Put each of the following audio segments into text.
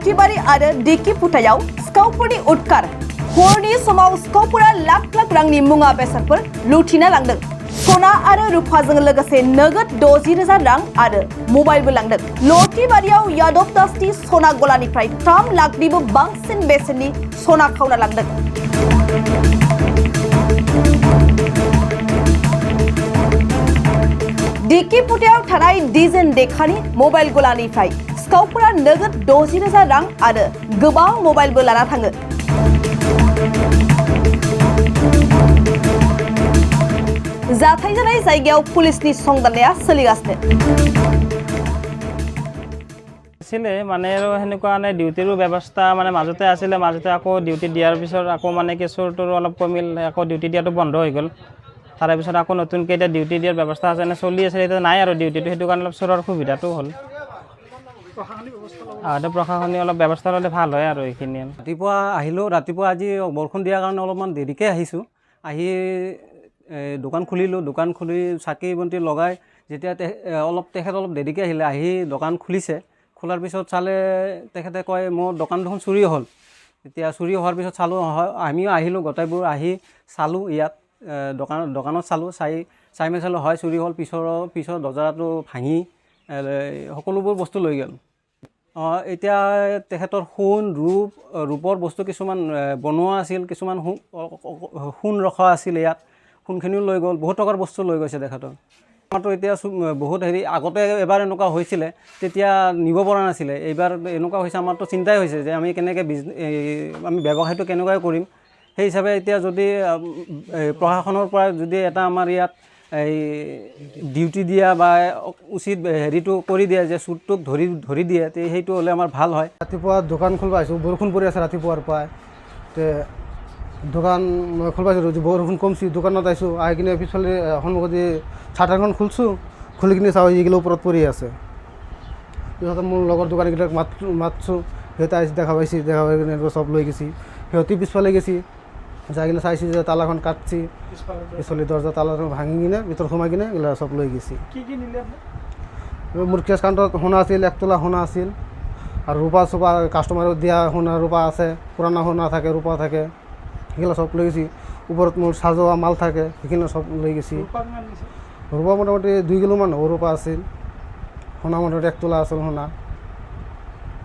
लथिबारि आरो दिकिपुटायाव सिखावफोरनि उदखार हरनि समाव सिखावफोरा लाख लाख रांनि मुवा बेसादफोर लुथिना लांदों। सना आरो रुफाजों लोगोसे नोगोद 60,000 रां आरो मबाइलबो लांदों। लथिबारियाव यादव दासनि सना गलानिफ्राय 3 लाखनिबो बांसिन बेसेननि सना खावना लांदों। दिकिपुटायाव थानाय डिजेन देखानि मबाइल गलानिफ्राय सिखावफोरा नोगोद 60,000 रां आरो गोबां मबाइलबो लाना थाङो। जाथाय जानाय जायगायाव पुलिसनि संदाननाया सोलिगासिनो। आছিলে মানে আৰু হেনেকুৱা মানে ডিউটিৰো ব্যৱস্থা মানে মাজতে আছিলে, মাজতে আকৌ ডিউটি দিয়াৰ পিছত আকৌ মানে কেছৰটোৰ অলপ কমিল, আকৌ ডিউটি দিয়াটো বন্ধ হৈ গ'ল। তাৰে পিছত আকৌ নতুনকৈ এতিয়া ডিউটি দিয়াৰ ব্যৱস্থা আছে নে চলি আছে, এতিয়া নাই আৰু ডিউটিটো, সেইটো কাৰণে অলপ চোৰৰ সুবিধাটো হ'ল। প্ৰশাসনীয় অলপ ব্যৱস্থা ল'লে ভাল হয় আৰু এইখিনি। ৰাতিপুৱা আহিলোঁ, ৰাতিপুৱা আজি বৰষুণ দিয়াৰ কাৰণে অলপমান দেৰিকৈ আহিছোঁ। আহি দোকান খুলিলোঁ, দোকান খুলি চাকি বন্তি লগাই যেতিয়া তেখেত অলপ দেৰিকৈ আহিলে, আহি দোকান খুলিছে। খোলাৰ পিছত চালে তেখেতে কয় মোৰ দোকান দেখোন চুৰি হ'ল। এতিয়া চুৰি হোৱাৰ পিছত চালোঁ, আমিও আহিলোঁ গোটেইবোৰ, আহি চালোঁ ইয়াত দোকানত চালোঁ, চাই মেলি চালোঁ হয় চুৰি হ'ল। পিছৰ দৰ্জাটো ভাঙি সকলোবোৰ বস্তু লৈ গ'ল। এতিয়া তেখেতৰ ৰূপৰ বস্তু কিছুমান বনোৱা আছিল, কিছুমান সোণ ৰখা আছিল ইয়াত, সোণখিনিও লৈ গ'ল, বহুত টকাৰ বস্তু লৈ গৈছে তেখেতৰ। আমাৰতো এতিয়া বহুত আগতে এবাৰ এনেকুৱা হৈছিলে, তেতিয়া নিব পৰা নাছিলে। এইবাৰ এনেকুৱা হৈছে, আমাৰতো চিন্তাই হৈছে যে আমি কেনেকৈ আমি ব্যৱসায়টো কেনেকৈ কৰিম। সেই হিচাপে এতিয়া যদি প্ৰশাসনৰ পৰা যদি এটা আমাৰ ইয়াত ডিউটি দিয়া বা উচিত হেৰিটো কৰি দিয়ে যে চুৰটোক ধৰি দিয়ে, সেইটো হ'লে আমাৰ ভাল হয়। ৰাতিপুৱা দোকান খুলিব আহিছোঁ, বৰষুণ পৰি আছে ৰাতিপুৱাৰ পৰাই। দোকান খুলিব আহিছোঁ, বৰষুণ কমছি, দোকানত আহিছোঁ, আহি কিনে পিছফালে সন্মুখত চাটাৰখন খুলিছোঁ, খুলি কিনে চাওঁ এইগিলা ওপৰত পৰি আছে। পিছতে মোৰ লগৰ দোকানীকেইটাক মাতছোঁ, সিহঁতে আহিছে, দেখা পাই কিনে চব লৈ গৈছি। সিহঁতে পিছফালে গেছি, যাই কিনে চাইছোঁ যে তালাখন কাটছি, পিছফালে দৰ্জা তালাখন ভাঙি কিনে ভিতৰত সোমাই কিনে এইগিলা চব লৈ গৈছি। মোৰ কেছ কাউণ্টাৰত সোণা আছিল, 1 তোলা সোণা আছিল, আৰু ৰূপা চোপা কাষ্টমাৰক দিয়া সোণা ৰূপা আছে, পুৰণা সোণা থাকে, ৰূপা থাকে, সেইগিলা চব লৈ গৈছি। ওপৰত মোৰ সাজোৱা মাল থাকে, সেইখিনি চব লৈ গৈছি। ৰূপা মোটামুটি 2 কিলোমান হ'ব ৰূপা আছিল, সোণা মোটামুটি 1 তোলা আছিল সোণা,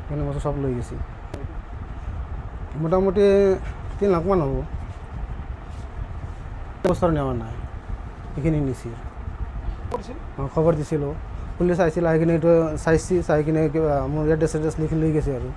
সেইখিনি বস্তু চব লৈ গৈছি। মোটামুটি 3 লাখমান হ'ব। বস্তুৰ নেওয়া নাই, সেইখিনি নিছি। খবৰ দিছিলোঁ, পুলিচ আহিছিল, আহি কিনে এইটো চাই কিনে মোৰ এড্ৰেছ লিখি লৈ গৈছে আৰু।